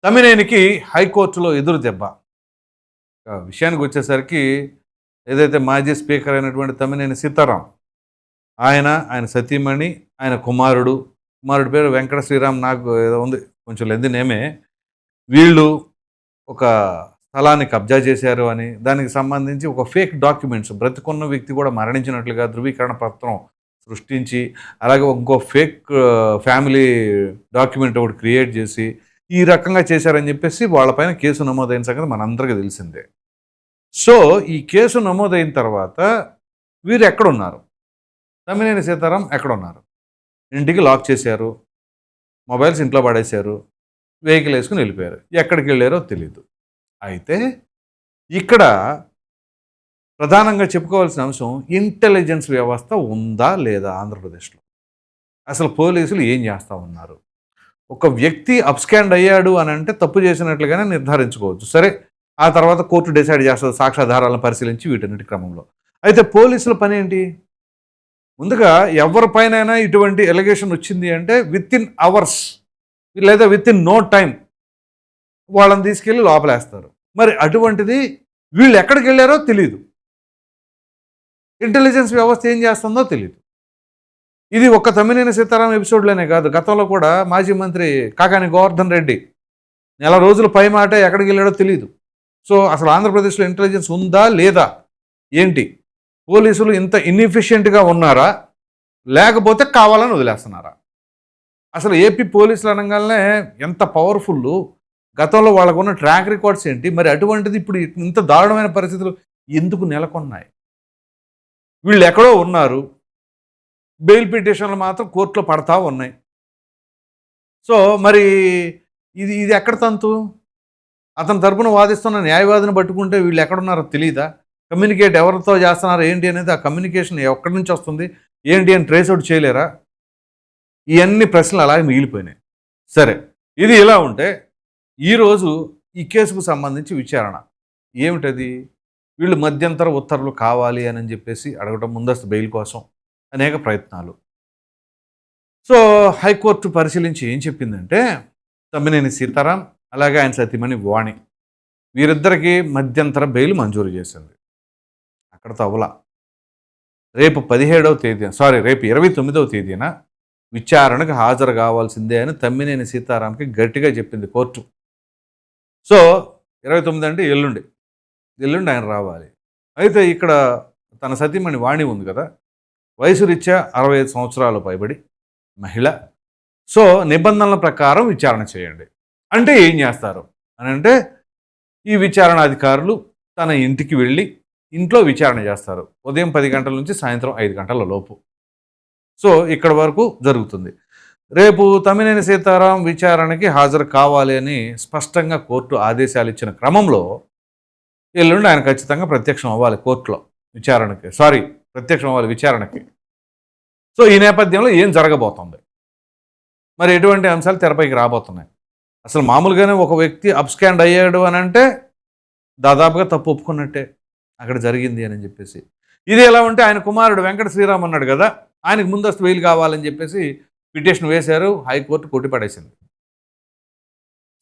తమ్మినేనికి హైకోర్టులో ఎదురు దెబ్బ. విషయానికి వచ్చేసరికి ఏదైతే మాజీ స్పీకర్ అయినటువంటి తమ్మినేని సీతారాం, ఆయన సతీమణి, ఆయన కుమారుడు పేరు వెంకట శ్రీరామ్, నాకు ఏదో ఉంది కొంచెం లెంది నేమే. వీళ్ళు ఒక స్థలాన్ని కబ్జా చేశారు అని, దానికి సంబంధించి ఒక ఫేక్ డాక్యుమెంట్స్, బ్రతికున్న వ్యక్తి కూడా మరణించినట్లుగా ధృవీకరణ పత్రం సృష్టించి, అలాగే ఇంకో ఫేక్ ఫ్యామిలీ డాక్యుమెంట్ ఒకటి క్రియేట్ చేసి ఈ రకంగా చేశారని చెప్పేసి వాళ్ళపైన కేసు నమోదైన సంగతి మనందరికీ తెలిసిందే. సో ఈ కేసు నమోదైన తర్వాత వీరు ఎక్కడున్నారు? తమ్మినేని సీతారాం ఎక్కడున్నారు? ఇంటికి లాక్ చేశారు, మొబైల్స్ ఇంట్లో పడేశారు, వెహికల్ వేసుకుని వెళ్ళిపోయారు. ఎక్కడికి వెళ్ళారో తెలియదు. అయితే ఇక్కడ ప్రధానంగా చెప్పుకోవాల్సిన అంశం, ఇంటెలిజెన్స్ వ్యవస్థ ఉందా లేదా ఆంధ్రప్రదేశ్లో? అసలు పోలీసులు ఏం చేస్తూ ఉన్నారు? ఒక వ్యక్తి అబ్స్కాండ్ అయ్యాడు అని అంటే తప్పు చేసినట్లుగానే నిర్ధారించుకోవచ్చు. సరే, ఆ తర్వాత కోర్టు డిసైడ్ చేస్తుంది సాక్ష్యాధారాలను పరిశీలించి వీటన్నిటి క్రమంలో. అయితే పోలీసుల పని ఏంటి? ముందుగా ఎవరిపైనైనా ఇటువంటి ఎలిగేషన్ వచ్చింది అంటే విత్ ఇన్ అవర్స్ లేదా విత్ ఇన్ నో టైం వాళ్ళని తీసుకెళ్ళి లోపలేస్తారు. మరి అటువంటిది వీళ్ళు ఎక్కడికి వెళ్ళారో తెలియదు, ఇంటెలిజెన్స్ వ్యవస్థ ఏం చేస్తుందో తెలియదు. ఇది ఒక్క తమ్మినేని సీతారాం ఎపిసోడ్లోనే కాదు, గతంలో కూడా మాజీ మంత్రి కాకాని గోవర్ధన్ రెడ్డి నెల రోజుల పై మాట ఎక్కడికి వెళ్ళాడో తెలియదు. సో అసలు ఆంధ్రప్రదేశ్లో ఇంటెలిజెన్స్ ఉందా లేదా ఏంటి? పోలీసులు ఇంత ఇన్ఎఫిషియెంట్గా ఉన్నారా, లేకపోతే కావాలని వదిలేస్తున్నారా? అసలు ఏపీ పోలీసులు అనగానే ఎంత పవర్ఫుల్, గతంలో వాళ్ళకున్న ట్రాక్ రికార్డ్స్ ఏంటి? మరి అటువంటిది ఇప్పుడు ఇంత దారుణమైన పరిస్థితులు ఎందుకు నెలకొన్నాయి? వీళ్ళు ఎక్కడో ఉన్నారు, బెయిల్ పిటిషన్లు మాత్రం కోర్టులో పడతా ఉన్నాయి. సో మరి ఇది ఇది ఎక్కడ తంతు? అతని తరపున వాదిస్తున్న న్యాయవాదిని పట్టుకుంటే వీళ్ళు ఎక్కడున్నారో తెలియదా? కమ్యూనికేట్ ఎవరితో చేస్తున్నారు ఏంటి అనేది, ఆ కమ్యూనికేషన్ ఎక్కడి నుంచి వస్తుంది ఏంటి అని ట్రేస్ అవుట్ చేయలేరా? ఇవన్నీ ప్రశ్నలు అలాగే మిగిలిపోయినాయి. సరే, ఇది ఇలా ఉంటే ఈరోజు ఈ కేసుకు సంబంధించి విచారణ ఏమిటది? వీళ్ళు మధ్యంతర ఉత్తర్వులు కావాలి అని చెప్పేసి అడగటం, ముందస్తు బెయిల్ కోసం అనేక ప్రయత్నాలు. సో హైకోర్టు పరిశీలించి ఏం చెప్పిందంటే, తమ్మినేని సీతారాం అలాగే ఆయన సతీమణి వాణి వీరిద్దరికీ మధ్యంతర బెయిల్ మంజూరు చేసింది. అక్కడతో అవలా. రేపు 29వ తేదీన విచారణకు హాజరు కావాల్సిందే అని తమ్మినేని సీతారాంకి గట్టిగా చెప్పింది కోర్టు. సో 29 అంటే ఎల్లుండి ఆయన రావాలి. అయితే ఇక్కడ తన సతీమణి వాణి ఉంది కదా, వయసు రీత్యా 65 సంవత్సరాలు పైబడి మహిళ. సో నిబంధనల ప్రకారం విచారణ చేయండి అంటే ఏం చేస్తారు అని అంటే, ఈ విచారణ అధికారులు తన ఇంటికి వెళ్ళి ఇంట్లో విచారణ చేస్తారు. ఉదయం 10 గంటల నుంచి సాయంత్రం 5 గంటల లోపు. సో ఇక్కడ వరకు జరుగుతుంది. రేపు తమ్మినేని సీతారాం విచారణకి హాజరు కావాలి అని స్పష్టంగా కోర్టు ఆదేశాలు ఇచ్చిన క్రమంలో ఎల్లుండి ఆయన ఖచ్చితంగా ప్రత్యక్షం అవ్వాలి కోర్టులో విచారణకి. సో ఈ నేపథ్యంలో ఏం జరగబోతుంది, మరి ఎటువంటి అంశాలు తెరపైకి రాబోతున్నాయి? అసలు మామూలుగానే ఒక వ్యక్తి అబ్స్కాండ్ అయ్యాడు అని అంటే దాదాపుగా తప్పు ఒప్పుకున్నట్టే అక్కడ జరిగింది అని చెప్పేసి. ఇది ఎలా ఉంటే ఆయన కుమారుడు వెంకట శ్రీరామ్ అన్నాడు కదా, ఆయనకు ముందస్తు బెయిల్ కావాలని చెప్పేసి పిటిషన్ వేశారు, హైకోర్టు కొట్టిపడేసింది.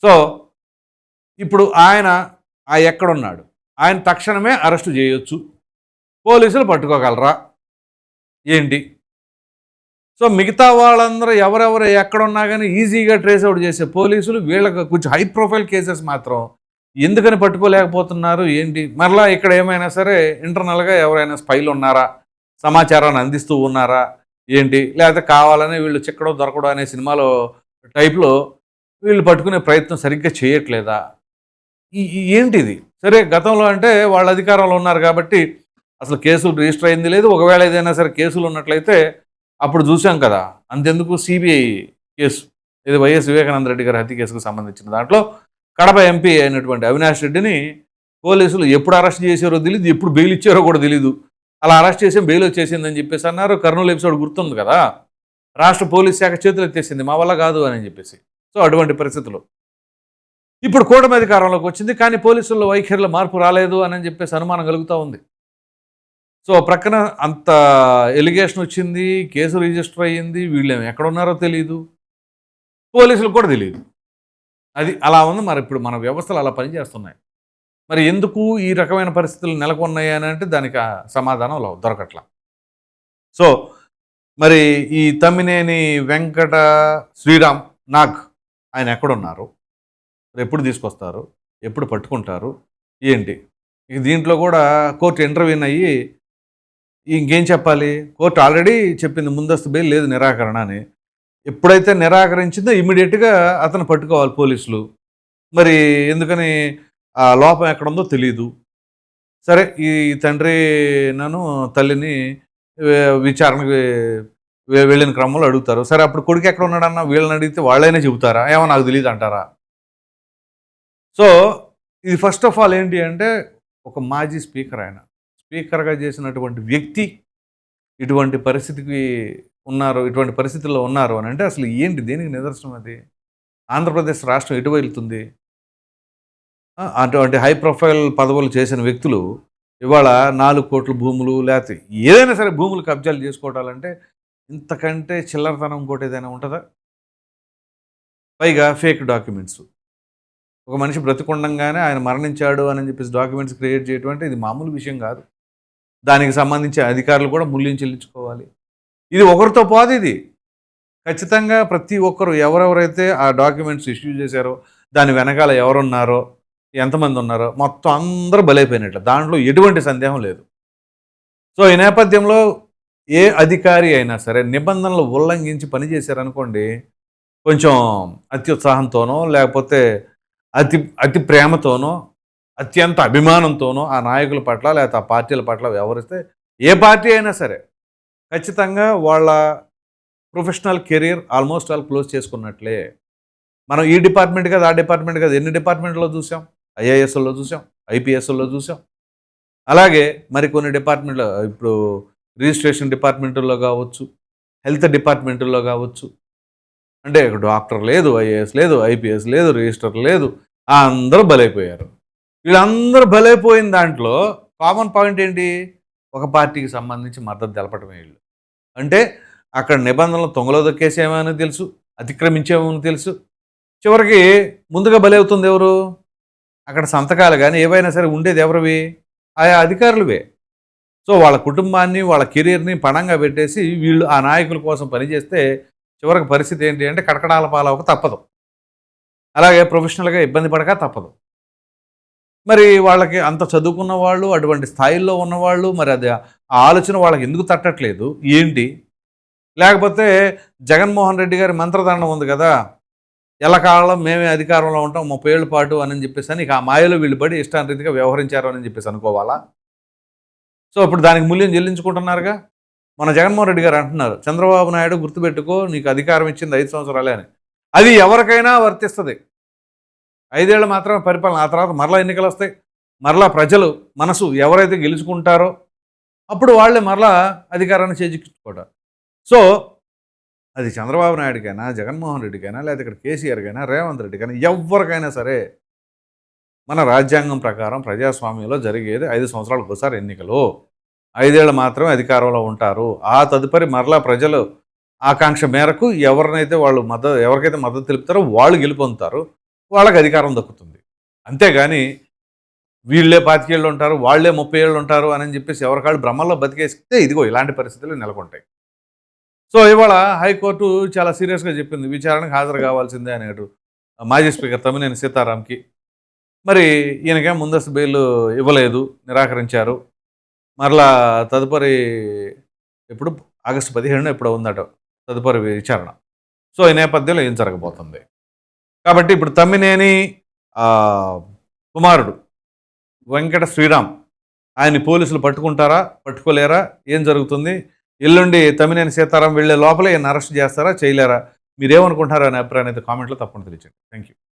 సో ఇప్పుడు ఆయన ఎక్కడున్నాడు? ఆయన తక్షణమే అరెస్టు చేయొచ్చు, పోలీసులు పట్టుకోగలరా ఏంటి? సో మిగతా వాళ్ళందరూ ఎవరెవరు ఎక్కడున్నా కానీ ఈజీగా ట్రేస్ అవుట్ చేసే పోలీసులు వీళ్ళకి కొంచెం హై ప్రొఫైల్ కేసెస్ మాత్రం ఎందుకని పట్టుకోలేకపోతున్నారు ఏంటి? మరలా ఇక్కడ ఏమైనా సరే ఇంటర్నల్గా ఎవరైనా స్పైలు ఉన్నారా, సమాచారాన్ని అందిస్తూ ఉన్నారా ఏంటి? లేకపోతే కావాలని వీళ్ళు చిక్కడో దొరకడో అనే సినిమాలో టైప్లో వీళ్ళు పట్టుకునే ప్రయత్నం సరిగ్గా చేయట్లేదా? ఏంటిది? సరే, గతంలో అంటే వాళ్ళ అధికారంలో ఉన్నారు కాబట్టి అసలు కేసులు రిజిస్టర్ అయింది లేదు. ఒకవేళ ఏదైనా సరే కేసులు ఉన్నట్లయితే అప్పుడు చూసాం కదా, అంతెందుకు సిబిఐ కేసు, ఇది వైఎస్ వివేకానంద రెడ్డి గారి హత్య కేసుకు సంబంధించిన దాంట్లో కడప ఎంపీ అయినటువంటి అవినాష్ రెడ్డిని పోలీసులు ఎప్పుడు అరెస్ట్ చేశారో తెలియదు, ఎప్పుడు బెయిల్ ఇచ్చారో కూడా తెలియదు. అలా అరెస్ట్ చేసి బెయిల్ వచ్చేసిందని చెప్పేసి అన్నారు. కర్నూలు ఎపిసోడ్ గుర్తుంది కదా, రాష్ట్ర పోలీస్ శాఖ చేతులు ఎత్తేసింది, మా వల్ల కాదు అని చెప్పేసి. సో అటువంటి పరిస్థితులు ఇప్పుడు కూటమి అధికారంలోకి వచ్చింది, కానీ పోలీసుల్లో వైఖరిలో మార్పు రాలేదు అని చెప్పేసి అనుమానం కలుగుతూ ఉంది. సో ప్రక్కన అంత ఎలిగేషన్ వచ్చింది, కేసు రిజిస్టర్ అయ్యింది, వీళ్ళేమో ఎక్కడ ఉన్నారో తెలియదు, పోలీసులకు కూడా తెలియదు. అది అలా ఉంది. మరి ఇప్పుడు మన వ్యవస్థలు అలా పనిచేస్తున్నాయి. మరి ఎందుకు ఈ రకమైన పరిస్థితులు నెలకొన్నాయి అని అంటే దానికి సమాధానం దొరకట్ల. సో మరి ఈ తమ్మినేని వెంకట శ్రీరామ్ నాగ్ ఆయన ఎక్కడున్నారు? ఎప్పుడు తీసుకొస్తారు? ఎప్పుడు పట్టుకుంటారు? ఏంటి? ఇక దీంట్లో కూడా కోర్టు ఇంటర్వ్యూన్ అయ్యి ఇంకేం చెప్పాలి? కోర్టు ఆల్రెడీ చెప్పింది ముందస్తు బెయిల్ లేదు, నిరాకరణ అని. ఎప్పుడైతే నిరాకరించిందో ఇమ్మీడియట్‌గా అతను పట్టుకోవాలి పోలీసులు. మరి ఎందుకని ఆ లోపం ఎక్కడుందో తెలీదు. సరే ఈ తండ్రినను తల్లిని విచారణకి వెళ్ళిన క్రమంలో అడుగుతారు. సరే అప్పుడు కొడుకు ఎక్కడ ఉన్నాడన్న వీళ్ళని అడిగితే వాళ్ళైనా చెబుతారా? ఏమో నాకు తెలీదు అంటారా? సో ఇది ఫస్ట్ ఆఫ్ ఆల్ ఏంటి అంటే ఒక మాజీ స్పీకర్ ఆయన. స్పీకర్‌గా చేసినటువంటి వ్యక్తి ఇటువంటి పరిస్థితికి ఉన్నారు, ఇటువంటి పరిస్థితుల్లో ఉన్నారు అని అంటే అసలు ఏంటి? దేనికి నిదర్శనం అది? ఆంధ్రప్రదేశ్ రాష్ట్రం ఎటు వెళ్తుంది? అటువంటి హై ప్రొఫైల్ పదవులు చేసిన వ్యక్తులు ఇవాళ 4 కోట్ల భూములు లేకపోతే ఏదైనా సరే భూములు కబ్జాలు చేసుకోవటాలంటే ఇంతకంటే చిల్లరతనం ఇంకోటి ఏదైనా ఉంటుందా? పైగా ఫేక్ డాక్యుమెంట్స్. ఒక మనిషి బ్రతికుండంగానే ఆయన మరణించాడు అని చెప్పేసి డాక్యుమెంట్స్ క్రియేట్ చేయడం అంటే ఇది మామూలు విషయం కాదు. దానికి సంబంధించి అధికారులు కూడా మూల్యం చెల్లించుకోవాలి. ఇది ఒకరితో పోదు ఇది. ఖచ్చితంగా ప్రతి ఒక్కరు ఎవరెవరైతే ఆ డాక్యుమెంట్స్ ఇష్యూ చేశారో, దాని వెనకాల ఎవరున్నారో, ఎంతమంది ఉన్నారో మొత్తం అందరూ బలైపోయినట్లు. దాంట్లో ఎటువంటి సందేహం లేదు. సో ఈ నేపథ్యంలో ఏ అధికారి అయినా సరే నిబంధనలు ఉల్లంఘించి పనిచేశారనుకోండి, కొంచెం అత్యుత్సాహంతోనో లేకపోతే అతి ప్రేమతోనో, అత్యంత అభిమానంతోనో ఆ నాయకుల పట్ల లేకపోతే ఆ పార్టీల పట్ల వ్యవహరిస్తే ఏ పార్టీ అయినా సరే ఖచ్చితంగా వాళ్ళ professional career almost all close చేసుకున్నట్లే. మనం ఈ డిపార్ట్మెంట్ కాదు, ఆ డిపార్ట్మెంట్ కాదు, ఎన్ని డిపార్ట్మెంట్లో చూసాం. ఐఏఎస్లో చూసాం, ఐపీఎస్లో చూసాం. అలాగే మరికొన్ని డిపార్ట్మెంట్లో ఇప్పుడు రిజిస్ట్రేషన్ డిపార్ట్మెంట్లో కావచ్చు, హెల్త్ డిపార్ట్మెంట్లో కావచ్చు. అంటే డాక్టర్ లేదు, ఐఏఎస్ లేదు, ఐపీఎస్ లేదు, రిజిస్టర్ లేదు, అందరూ బలైపోయారు. వీళ్ళందరూ బలైపోయిన దాంట్లో కామన్ పాయింట్ ఏంటి? ఒక పార్టీకి సంబంధించి మద్దతు తెలపటమే వీళ్ళు. అంటే అక్కడ నిబంధనలు తొంగలో దొక్కేసేమని తెలుసు, అతిక్రమించేమని తెలుసు. చివరికి ముందుగా బలవుతుంది ఎవరు? అక్కడ సంతకాలు కానీ ఏవైనా సరే ఉండేది ఎవరివి? ఆయా అధికారులవే. సో వాళ్ళ కుటుంబాన్ని, వాళ్ళ కెరీర్ని పణంగా పెట్టేసి వీళ్ళు ఆ నాయకుల కోసం పనిచేస్తే చివరికి పరిస్థితి ఏంటి అంటే కటకడాల పాలవక తప్పదు. అలాగే ప్రొఫెషనల్గా ఇబ్బంది పడక తప్పదు. మరి వాళ్ళకి అంత చదువుకున్న వాళ్ళు, అటువంటి స్థాయిల్లో ఉన్నవాళ్ళు, మరి అది ఆ ఆలోచన వాళ్ళకి ఎందుకు తట్టట్లేదు ఏంటి? లేకపోతే జగన్మోహన్ రెడ్డి గారి మంత్రదండం ఉంది కదా, ఎల్లకాలం మేమే అధికారంలో ఉంటాం 30 ఏళ్ల పాటు అని చెప్పేసి అని ఇక ఆ మాయలో వీళ్ళు పడి ఇష్టారీతిగా వ్యవహరించారు అని చెప్పేసి అనుకోవాలా? సో ఇప్పుడు దానికి మూల్యం చెల్లించుకుంటున్నారుగా. మన జగన్మోహన్ రెడ్డి గారు అంటున్నారు, చంద్రబాబు నాయుడు గుర్తుపెట్టుకో నీకు అధికారం ఇచ్చింది 5 సంవత్సరాలే అని. అది ఎవరికైనా వర్తిస్తుంది. 5 ఏళ్ళు మాత్రమే పరిపాలన. ఆ తర్వాత మరలా ఎన్నికలు వస్తాయి. మరలా ప్రజలు మనసు ఎవరైతే గెలుచుకుంటారో అప్పుడు వాళ్ళే మరలా అధికారాన్ని చేజిక్కించుకుంటారు. సో అది చంద్రబాబు నాయుడికైనా, జగన్మోహన్ రెడ్డికైనా, లేదా ఇక్కడ కేసీఆర్కైనా, రేవంత్ రెడ్డికైనా ఎవరికైనా సరే మన రాజ్యాంగం ప్రకారం ప్రజాస్వామ్యంలో జరిగేది 5 సంవత్సరాలకు ఒకసారి ఎన్నికలు. 5 ఏళ్ళు మాత్రమే అధికారంలో ఉంటారు. ఆ తదుపరి మరలా ప్రజలు ఆకాంక్ష మేరకు ఎవరికైతే మద్దతు తెలుపుతారో వాళ్ళు గెలుపొందుతారు. వాళ్ళకి అధికారం దక్కుతుంది. అంతేగాని వీళ్ళే 25 ఏళ్ళు ఉంటారు, వాళ్ళే 30 ఏళ్ళు ఉంటారు అని చెప్పేసి ఎవరికాళ్ళు భ్రమల్లో బతికేస్తే ఇదిగో ఇలాంటి పరిస్థితులు నెలకొంటాయి. సో ఇవాళ హైకోర్టు చాలా సీరియస్గా చెప్పింది, విచారణకు హాజరు కావాల్సిందే అనేటు మాజీ స్పీకర్ తమ్మినేని సీతారాంకి. మరి ఈయనకేం ముందస్తు బెయిల్ ఇవ్వలేదు, నిరాకరించారు. మరలా తదుపరి ఎప్పుడు ఆగస్టు 17 ఎప్పుడో ఉందట తదుపరి విచారణ. సో ఈ నేపథ్యంలో ఏం జరగబోతుంది? కాబట్టి ఇప్పుడు తమ్మినేని కుమారుడు వెంకట శ్రీరామ్ ఆయన్ని పోలీసులు పట్టుకుంటారా, పట్టుకోలేరా, ఏం జరుగుతుంది? ఎల్లుండి తమ్మినేని సీతారాం వెళ్ళే లోపలే ఈయన అరెస్ట్ చేస్తారా, చేయలేరా? మీరేమనుకుంటున్నారా అనే అభిప్రాయాన్ని అయితే కామెంట్లో తప్పకుండా తెలియజేయండి. Thank you.